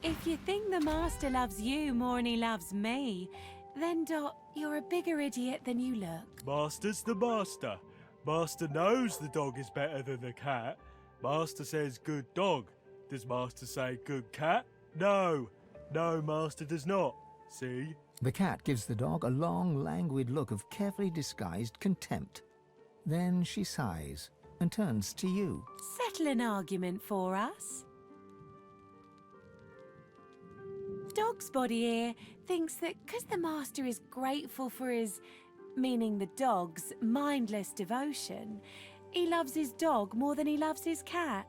If you think the master loves you more than he loves me, then Dot, you're a bigger idiot than you look. Master's the master. Master knows the dog is better than the cat. Master says good dog. Does Master say good cat? No. No, Master does not. See? The cat gives the dog a long, languid look of carefully disguised contempt. Then she sighs and turns to you. Settle an argument for us. Dog's body here thinks that because the master is grateful for his, meaning the dog's, mindless devotion, he loves his dog more than he loves his cat.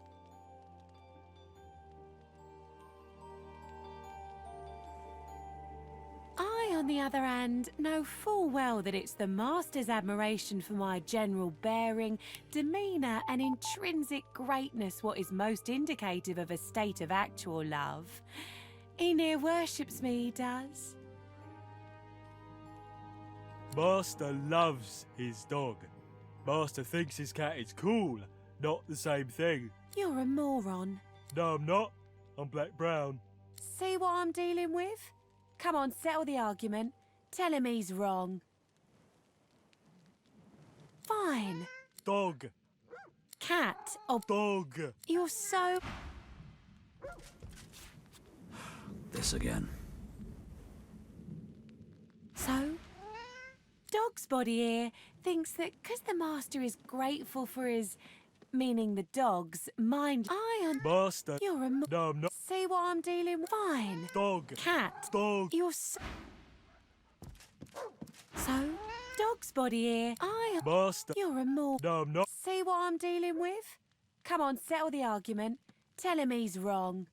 I, on the other hand, know full well that it's the master's admiration for my general bearing, demeanour and intrinsic greatness what is most indicative of a state of actual love. He near worships me, he does. Master loves his dog. Master thinks his cat is cool, not the same thing. You're a moron. No, I'm not. I'm black-brown. See what I'm dealing with? Come on, settle the argument. Tell him he's wrong. Fine. Dog. Cat. Oh, Dog. you're so... This again. So? Dog's body here thinks that because the master is grateful for his, meaning the dog's, mind... Master. You're a... No, I'm not. See what I'm dealing with? Fine. Dog. Cat. Dog. You're so... So? Dog's body here. Master. You're a more... No, I'm not. See what I'm dealing with? Come on, settle the argument. Tell him he's wrong.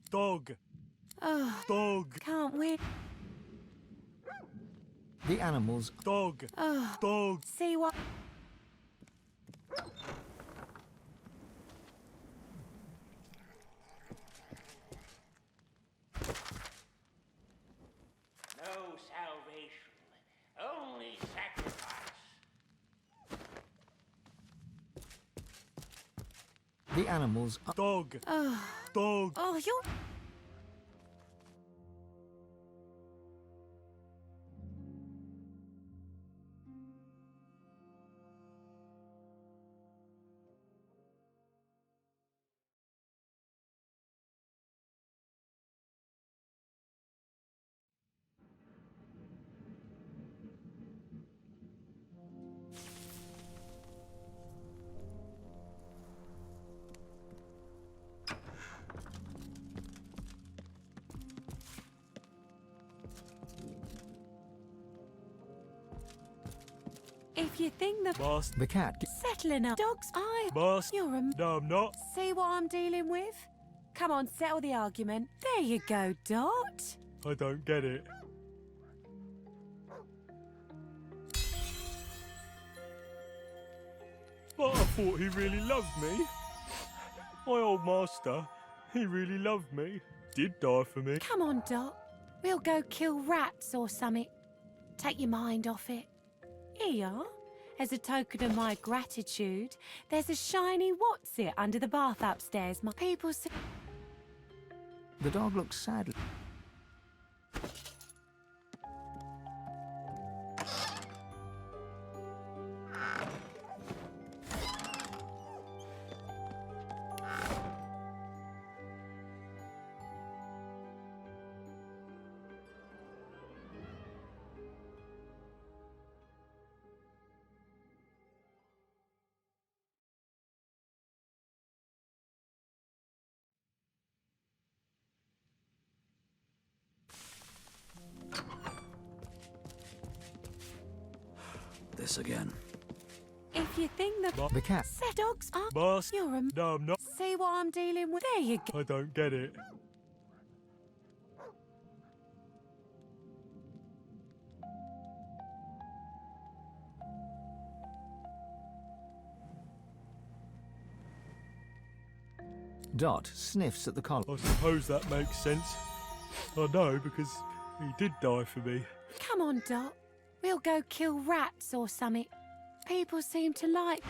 Dog. Oh, Dog. can't win. The animals... Dog. Oh, Dog. see what... No salvation, only sacrifice. The animals... Dog. Oh, Dog. oh, you're... If you think the... Master. The cat... Settling up. Dog's... Master. You're a... No, I'm not. See what I'm dealing with? Come on, settle the argument. There you go, Dot. I don't get it. But I thought he really loved me. My old master, he really loved me. Did die for me. Come on, Dot. We'll go kill rats or something. Take your mind off it. Here you are. As a token of my gratitude, there's a shiny what's-it under the bath upstairs. My people say... The dog looks sadly... This again. If you think the... The cat... Set dogs up... Master. You're a... No, I'm not. See what I'm dealing with? There you go. I don't get it. Dot sniffs at the collar. I suppose that makes sense. I know, because he did die for me. Come on, Dot. We'll go kill rats or something. People seem to like...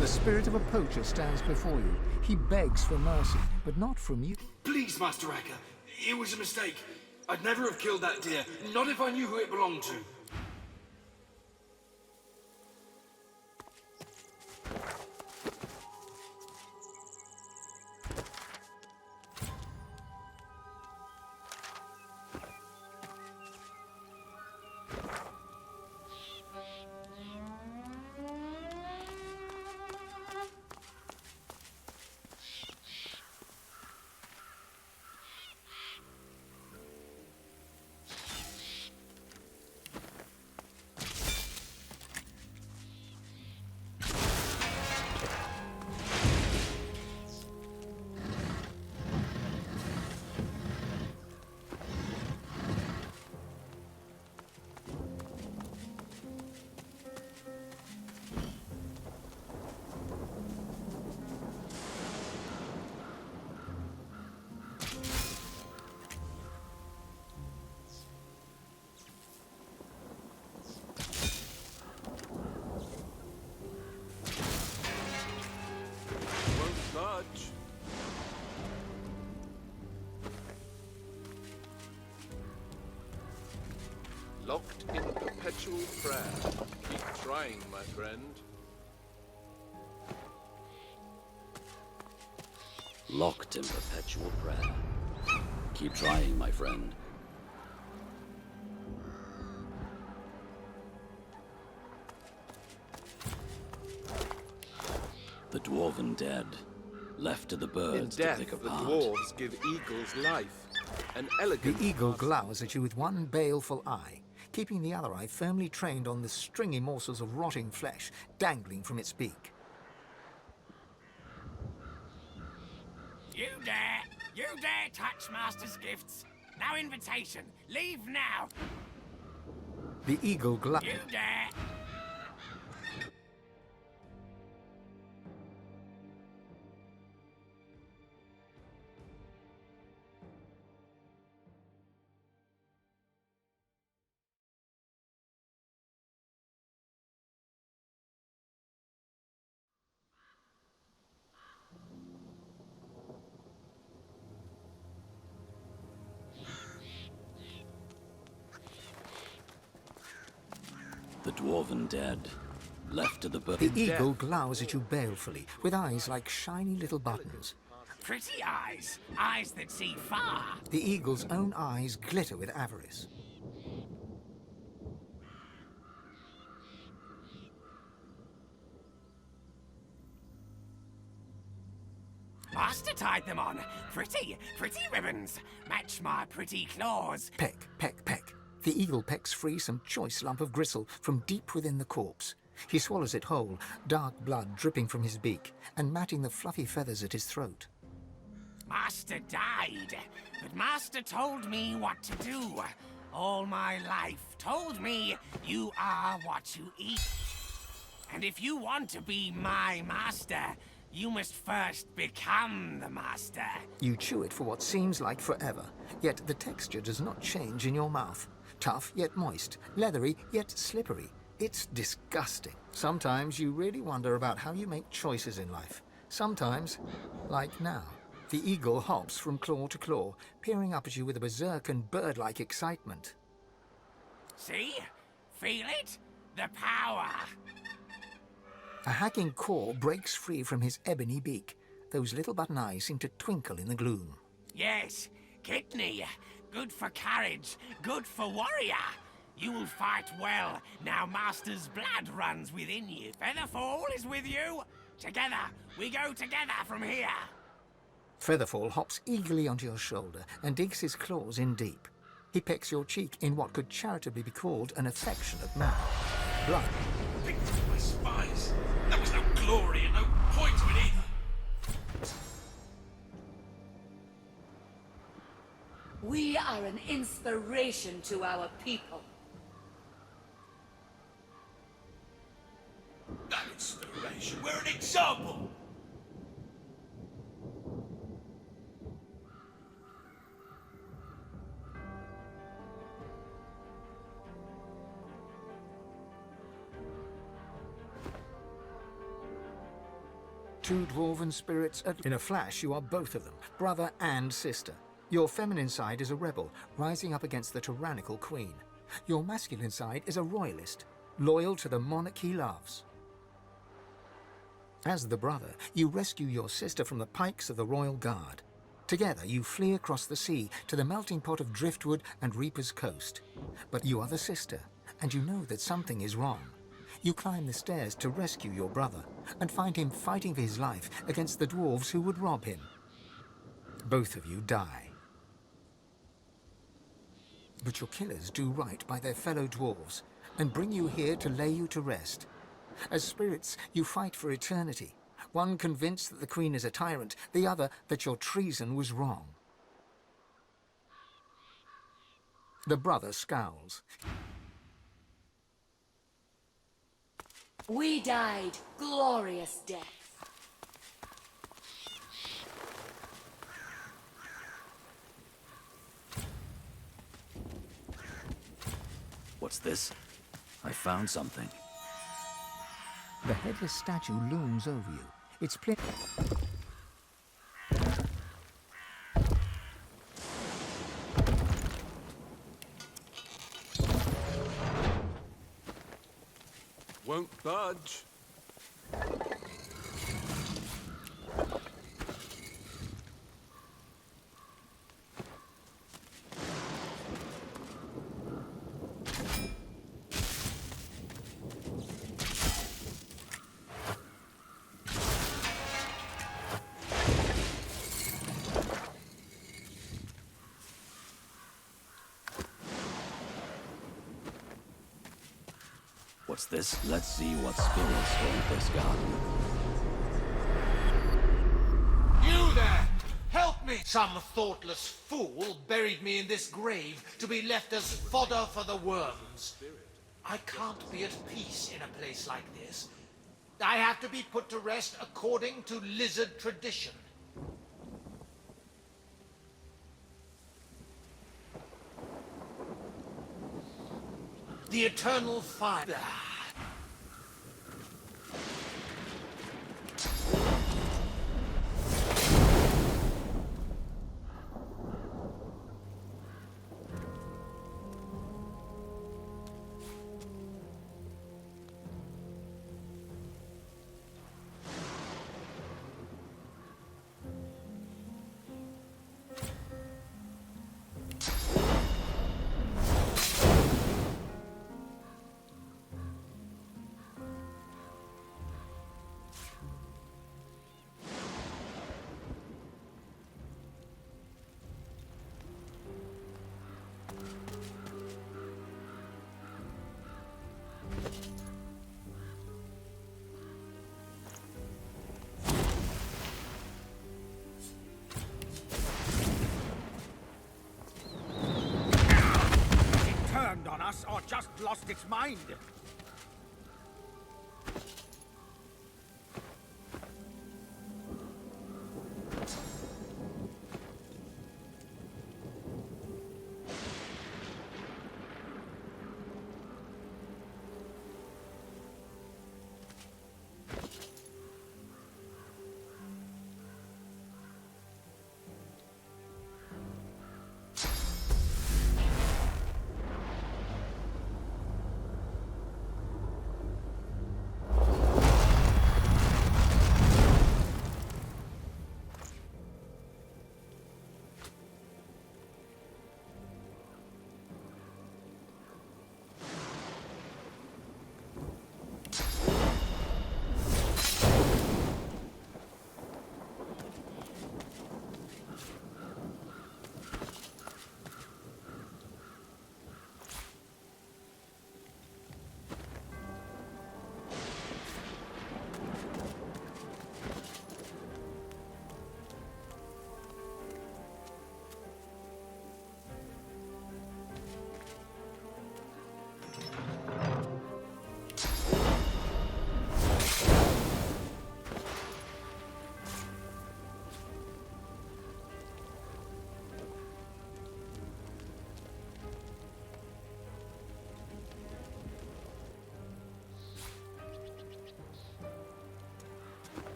The spirit of a poacher stands before you. He begs for mercy, but not from you. Please, Master Racker. It was a mistake. I'd never have killed that deer, not if I knew who it belonged to. Locked in perpetual prayer. Keep trying, my friend. Locked in perpetual prayer. Keep trying, my friend. The dwarven dead, left to the In birds death, to pick the apart. dwarves give eagles life. An elegant The eagle glowers at you with one baleful eye, keeping the other eye firmly trained on the stringy morsels of rotting flesh dangling from its beak. You dare touch Master's gifts. No invitation. Leave now. The eagle glowers. You dare. The dwarven dead, left to the birds. The eagle glowers at you balefully, with eyes like shiny little buttons. Pretty eyes. Eyes that see far. The eagle's own eyes glitter with avarice. Master tied them on. Pretty ribbons. Match my pretty claws. Peck, peck, peck. The eagle pecks free some choice lump of gristle from deep within the corpse. He swallows it whole, dark blood dripping from his beak and matting the fluffy feathers at his throat. Master died, but Master told me what to do. All my life told me you are what you eat. And if you want to be my master, you must first become the master. You chew it for what seems like forever, yet the texture does not change in your mouth. Tough yet moist, leathery yet slippery. It's disgusting. Sometimes you really wonder about how you make choices in life. Sometimes, like now, the eagle hops from claw to claw, peering up at you with a berserk and bird-like excitement. See? Feel it? The power. A hacking caw breaks free from his ebony beak. Those little button eyes seem to twinkle in the gloom. Yes, kidney. Good for courage, good for warrior. You'll fight well, now Master's blood runs within you. Featherfall is with you. Together, we go together from here. Featherfall hops eagerly onto your shoulder and digs his claws in deep. He pecks your cheek in what could charitably be called an affectionate manner. Blood. Picked through my spies. There was no glory and no point to it either. We are an inspiration to our people. Not inspiration, we're an example. Two dwarven spirits in a flash, you are both of them, brother and sister. Your feminine side is a rebel, rising up against the tyrannical queen. Your masculine side is a royalist, loyal to the monarch he loves. As the brother, you rescue your sister from the pikes of the Royal Guard. Together, you flee across the sea to the melting pot of Driftwood and Reaper's Coast. But you are the sister, and you know that something is wrong. You climb the stairs to rescue your brother, and find him fighting for his life against the dwarves who would rob him. Both of you die. But your killers do right by their fellow dwarves, and bring you here to lay you to rest. As spirits, you fight for eternity, one convinced that the Queen is a tyrant, the other that your treason was wrong. The brother scowls. We died glorious deaths. What's this? I found something. The headless statue looms over you. Its Won't budge. What's this? Let's see what spirits haunt this garden. You there! Help me! Some thoughtless fool buried me in this grave to be left as fodder for the worms. I can't be at peace in a place like this. I have to be put to rest according to lizard tradition. The eternal fire. us or just lost its mind.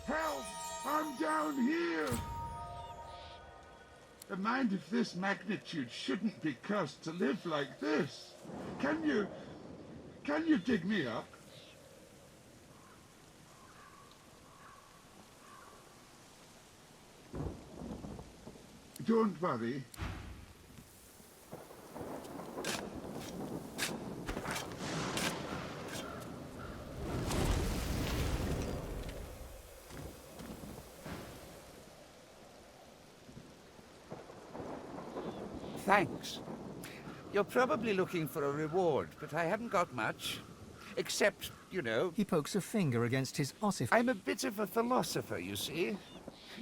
Help! I'm down here! A mind of this magnitude shouldn't be cursed to live like this. Can you dig me up? Don't worry. Thanks. You're probably looking for a reward, but I haven't got much. Except, you know... He pokes a finger against his ossif. I'm a bit of a philosopher, you see.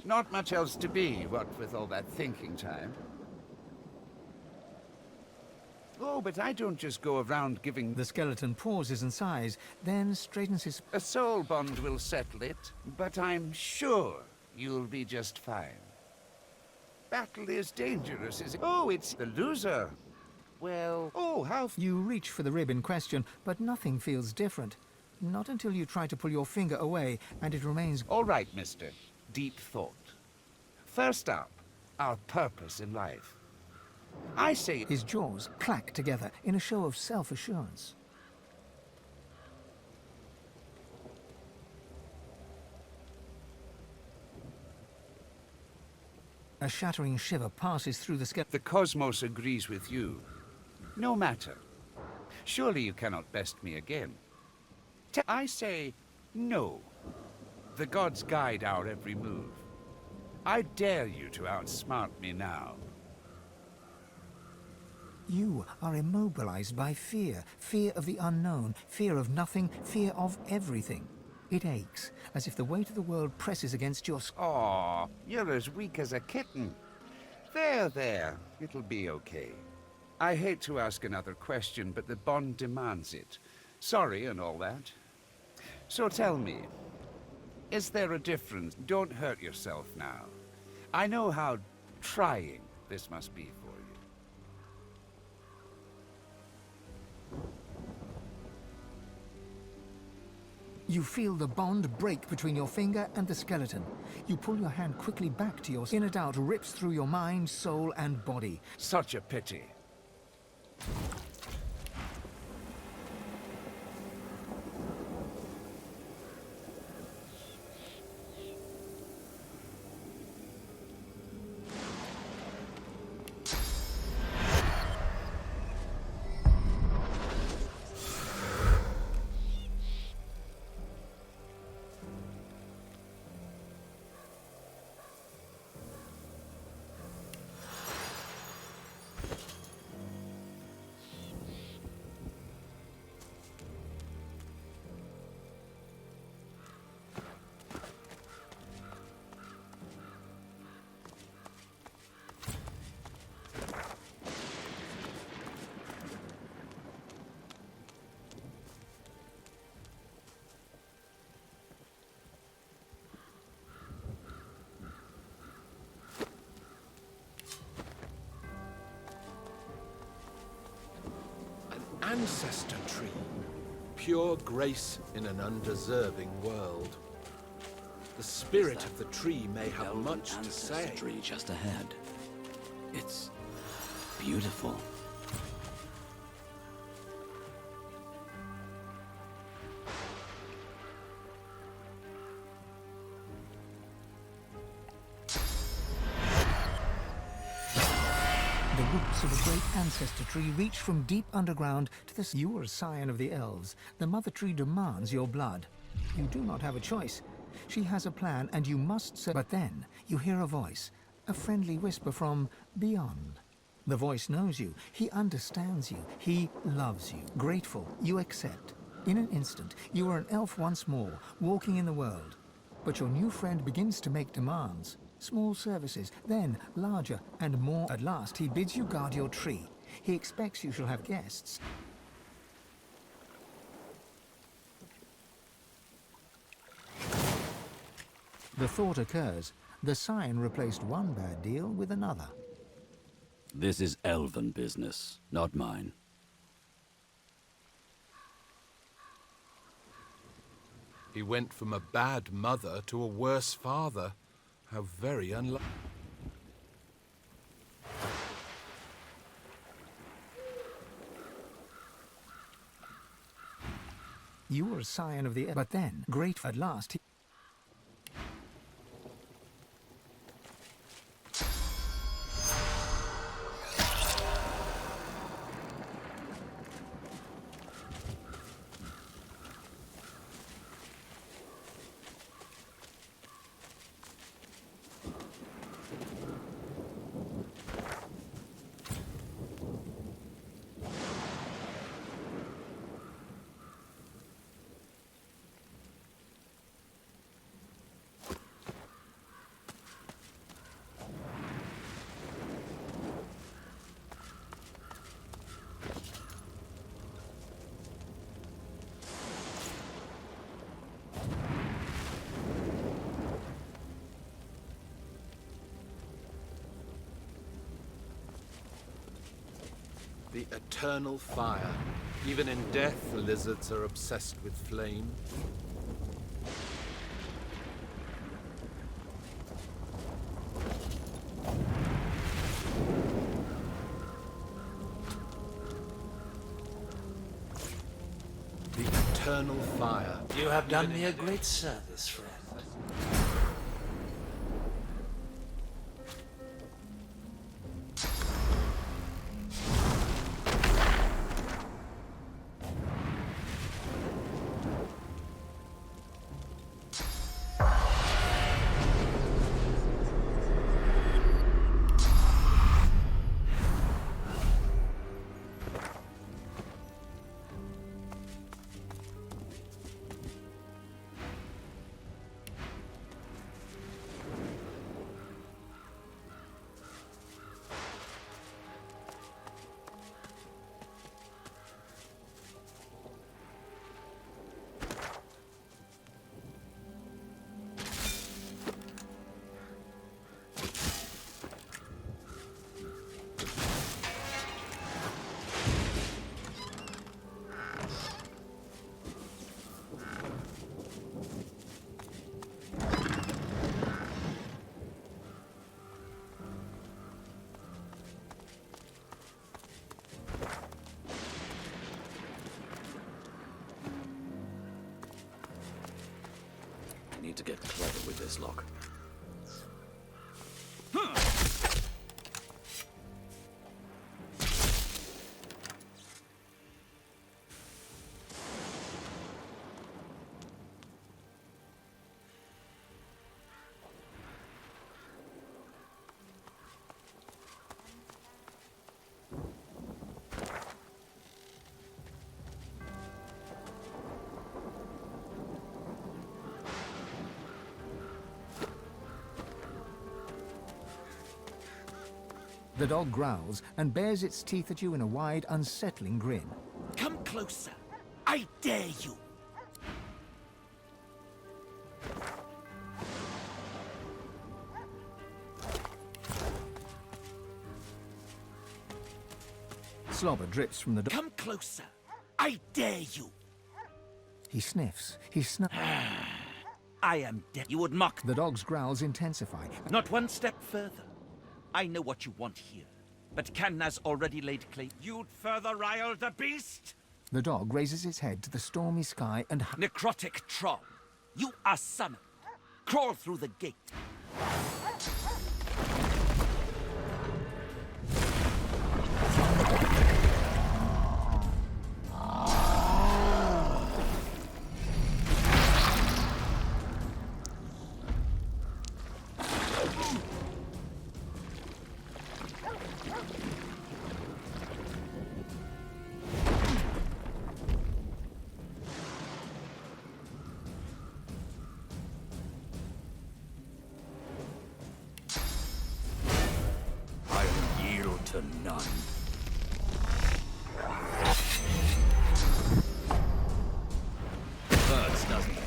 Not much else to be, what with all that thinking time. Oh, but I don't just go around giving... The skeleton pauses and sighs, then straightens his... A soul bond will settle it, but I'm sure you'll be just fine. Battle is dangerous, is it? Oh, it's the loser. Well, oh, how... You reach for the rib in question, but nothing feels different. Not until you try to pull your finger away, and it remains... All right, mister. Deep thought. First up, our purpose in life. I say... His jaws clack together in a show of self-assurance. A shattering shiver passes through the skeleton. The cosmos agrees with you. No matter. Surely you cannot best me again. I say no. The gods guide our every move. I dare you to outsmart me now. You are immobilized by fear. Fear of the unknown. Fear of nothing. Fear of everything. It aches, as if the weight of the world presses against your... Aw, you're as weak as a kitten. There. It'll be okay. I hate to ask another question, but the bond demands it. Sorry and all that. So tell me, is there a difference? Don't hurt yourself now. I know how trying this must be for you. You feel the bond break between your finger and the skeleton. You pull your hand quickly back to your... Inner doubt rips through your mind, soul, and body. Such a pity. ancestor tree. Pure grace in an undeserving world. The spirit of the tree may have much to say. Tree just ahead. It's beautiful. The roots of a great ancestor tree reach from deep underground to the... You are a scion of the elves. The mother tree demands your blood. You do not have a choice. She has a plan, and you must serve. But then you hear a voice, a friendly whisper from beyond. The voice knows you. He understands you. He loves you. Grateful, you accept. In an instant, you are an elf once more, walking in the world. But your new friend begins to make demands. Small services, then larger and more. At last, he bids you guard your tree. He expects you shall have guests. The thought occurs. The scion replaced one bad deal with another. This is elven business, not mine. He went from a bad mother to a worse father. How very unlucky. You were a scion of the... But then, great at last, he... The eternal fire. Even in death, the lizards are obsessed with flame. The eternal fire. You have done me a great service, friend. I need to get clever with this lock. The dog growls and bares its teeth at you in a wide, unsettling grin. Come closer. I dare you. Slobber drips from the dog. Come closer. I dare you! He sniffs. He snuffs. I am dead. You would mock. The dog's growls intensify. Not one step further. I know what you want here. But Can has already laid claim. You'd further rile the beast? The dog raises its head to the stormy sky and... Necrotic troll. You are summoned. Crawl through the gate. To none. Hurts, doesn't it?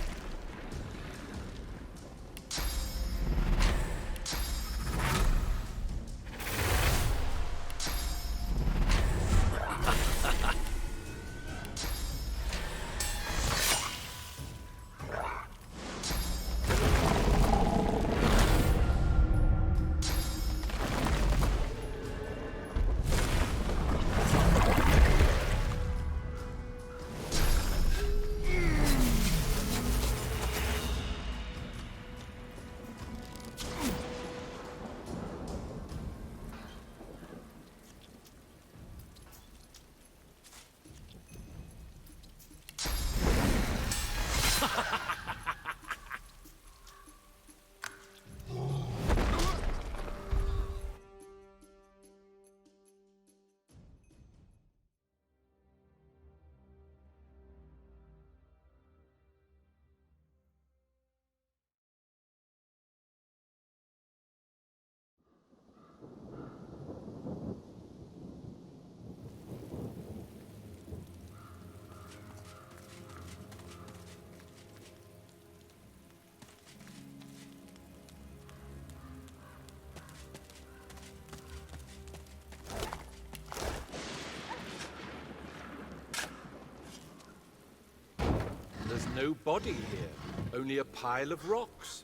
There's no body here, only a pile of rocks.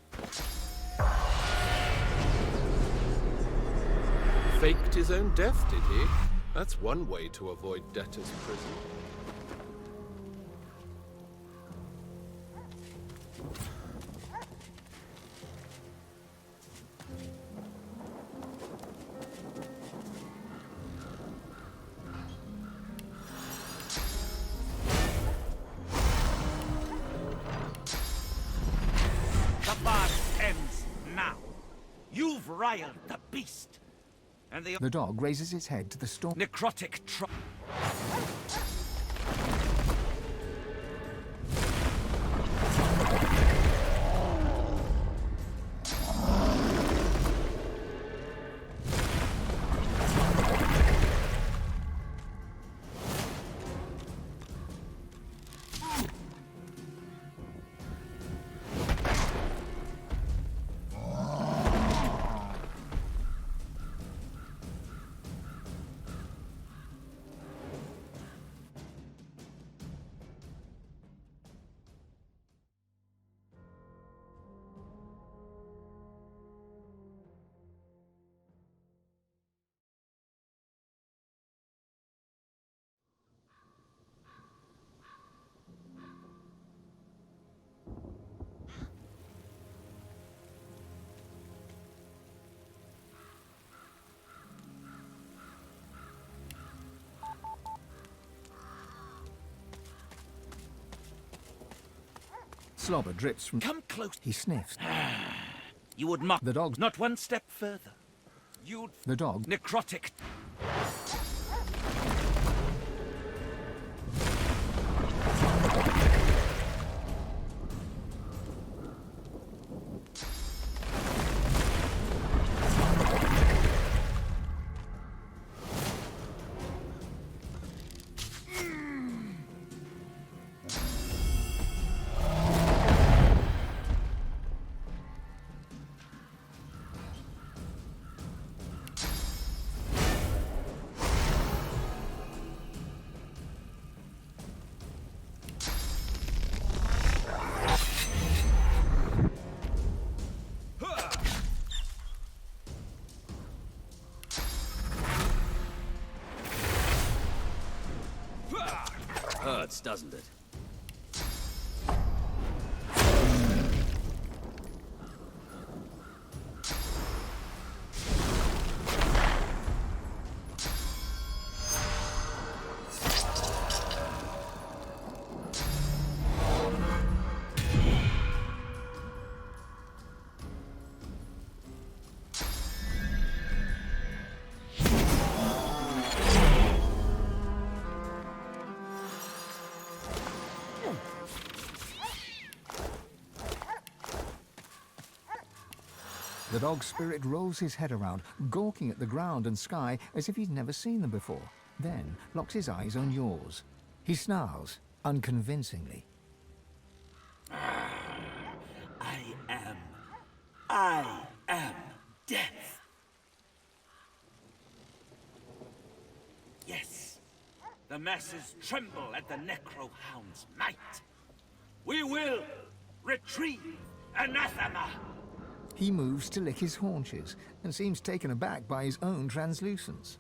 Faked his own death, did he? That's one way to avoid debtor's prison. The beast. And the dog raises its head to the storm. Necrotic troll. Slobber drips from... Come close. He sniffs. You would mock... The dog... Not one step further. You'd... The dog... Necrotic... hurts, doesn't it? The dog spirit rolls his head around, gawking at the ground and sky as if he's never seen them before, then locks his eyes on yours. He snarls, unconvincingly. I am death. Yes, the masses tremble at the Necrohound's might. We will retrieve Anathema. He moves to lick his haunches and seems taken aback by his own translucence.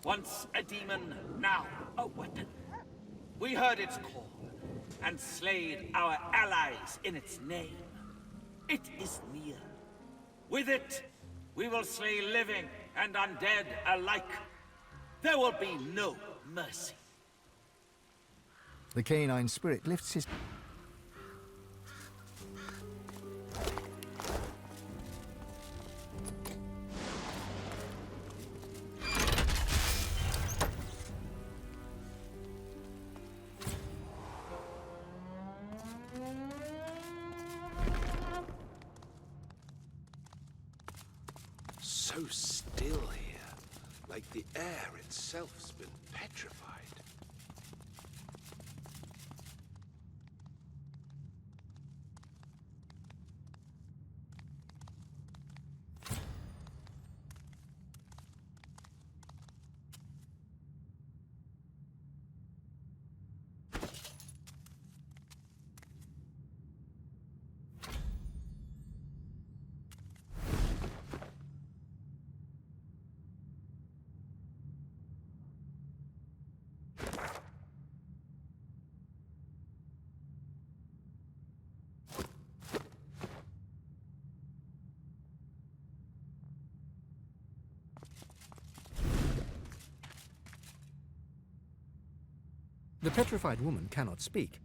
Once a demon, now a weapon. We heard its call and slayed our allies in its name. It is near. With it, we will slay living and undead alike. There will be no mercy. The canine spirit lifts his... So still here, like the air itself's been petrified. The petrified woman cannot speak.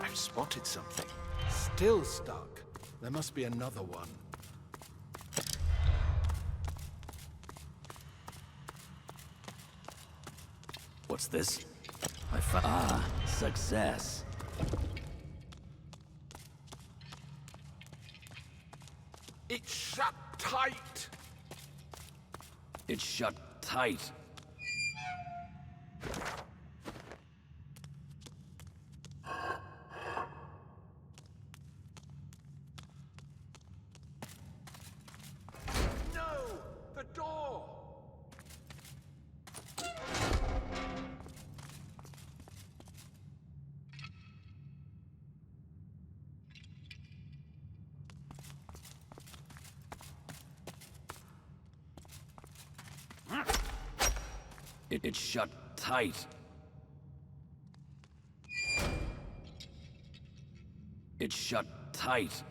I've spotted something. Still stuck. There must be another one. What's this? Success. It's shut tight. It's shut tight. No! The door! It's shut tight. It's shut tight.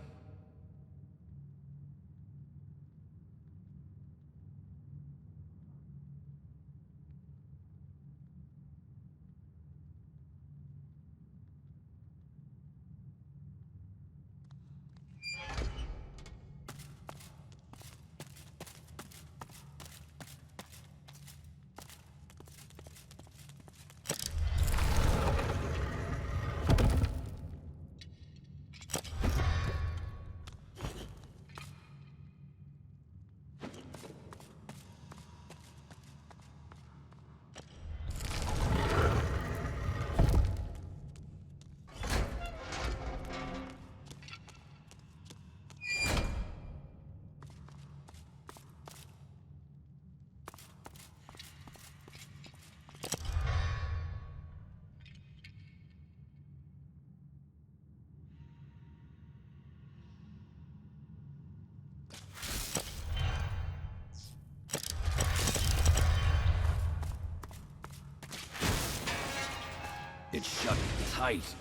It's shut tight.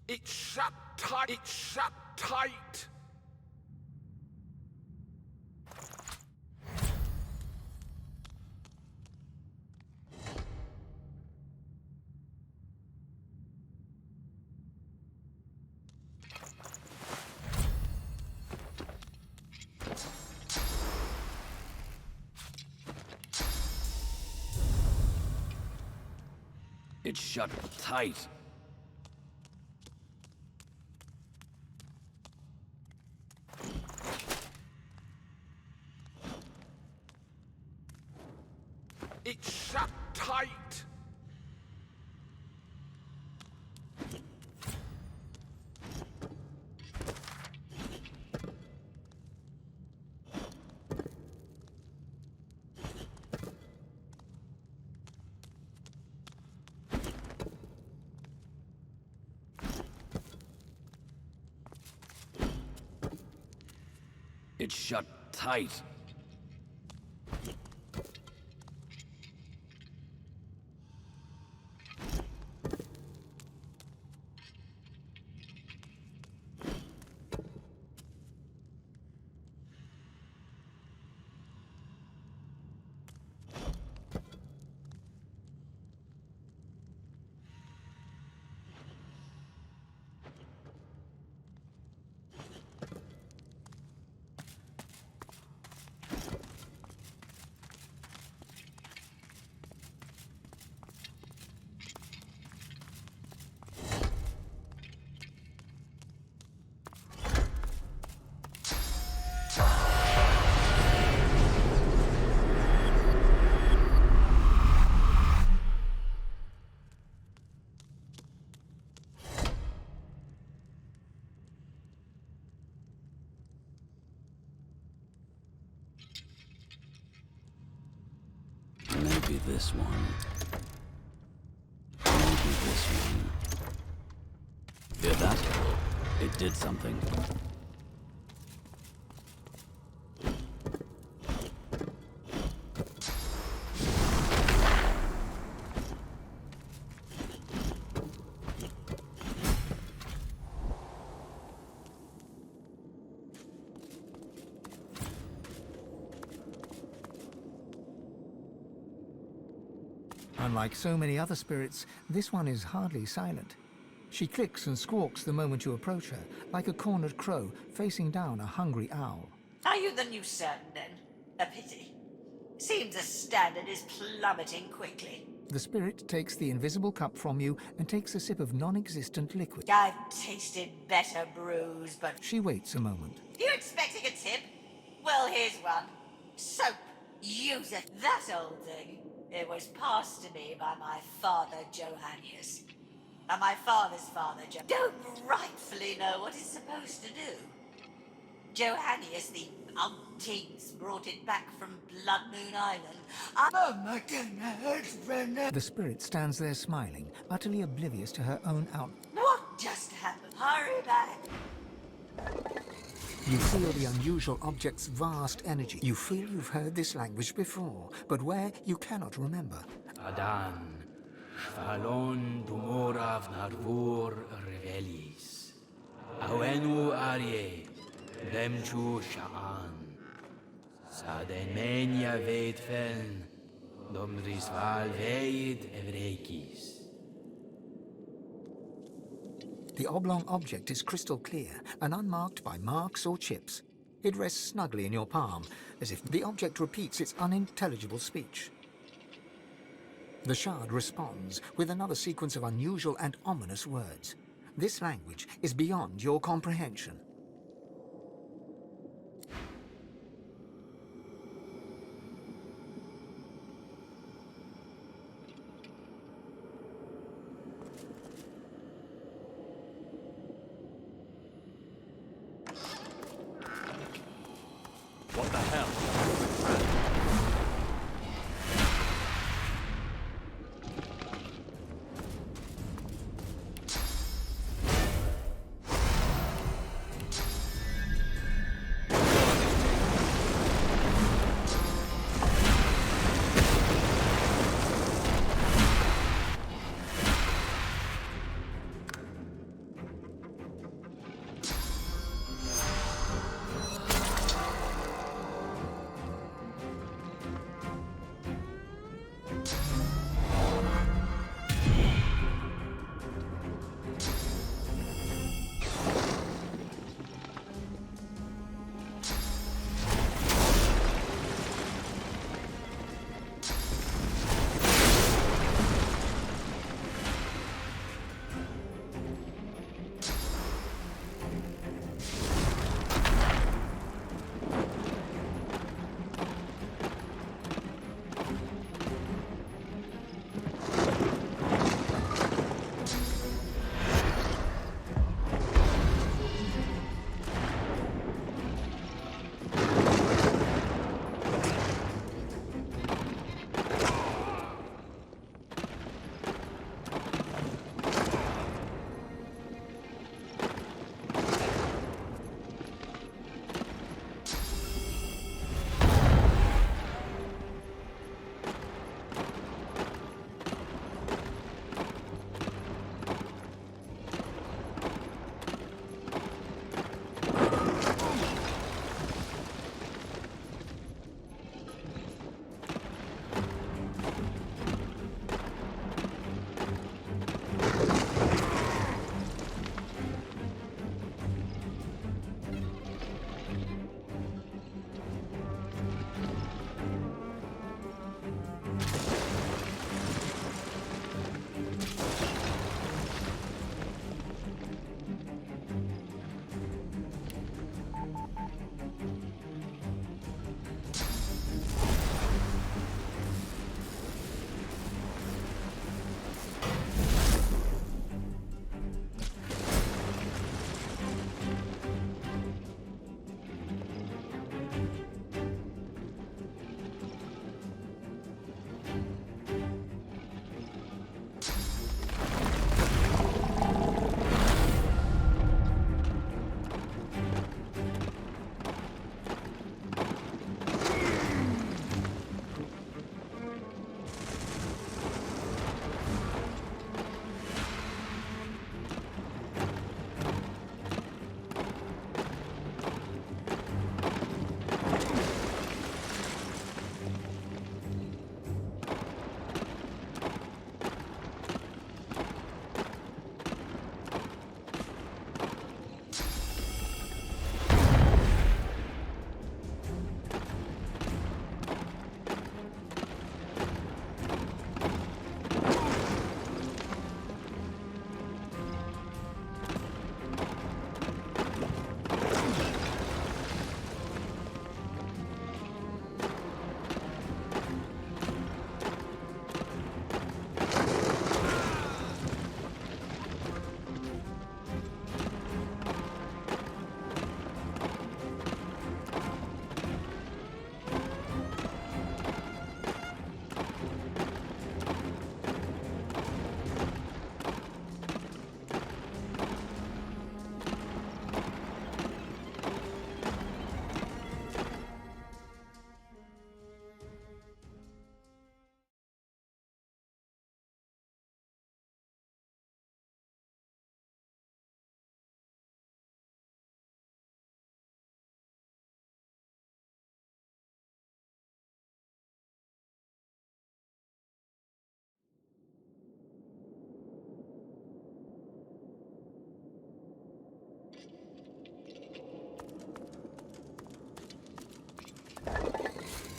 It's shut tight. It's shut tight. It's shut tight. It's shut tight. It's shut tight. Maybe this one. Maybe this one. Hear that? It did something. Unlike so many other spirits, this one is hardly silent. She clicks and squawks the moment you approach her, like a cornered crow facing down a hungry owl. Are you the new certain, then? A pity. Seems the standard is plummeting quickly. The spirit takes the invisible cup from you and takes a sip of non-existent liquid. I've tasted better brews, but... She waits a moment. You expecting a tip? Well, here's one. Soap. Use it. That old thing. It was passed to me by my father, Johannius. And my father's father, don't rightfully know what it's supposed to do. Johannius, the umpteenth, brought it back from Blood Moon Island. The spirit stands there smiling, utterly oblivious to her own out. What just happened? Hurry back. You feel the unusual object's vast energy. You feel you've heard this language before, but where you cannot remember. Adan, Falon Dumorav Narvur Revelis, Awenu Arye, Demchu Sha'an, Sademenia Veidfen, Domrisval Veid Evrekis. The oblong object is crystal clear and unmarked by marks or chips. It rests snugly in your palm, as if the object repeats its unintelligible speech. The shard responds with another sequence of unusual and ominous words. This language is beyond your comprehension. What the hell?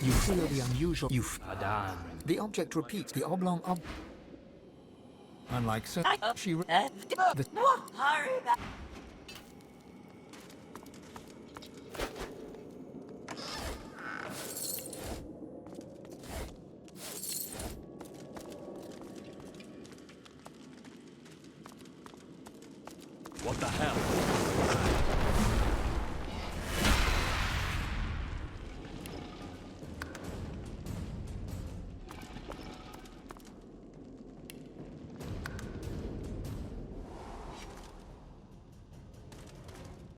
You feel the unusual. Adan. The object repeats the oblong Unlike so, she. Hurry back. What the hell?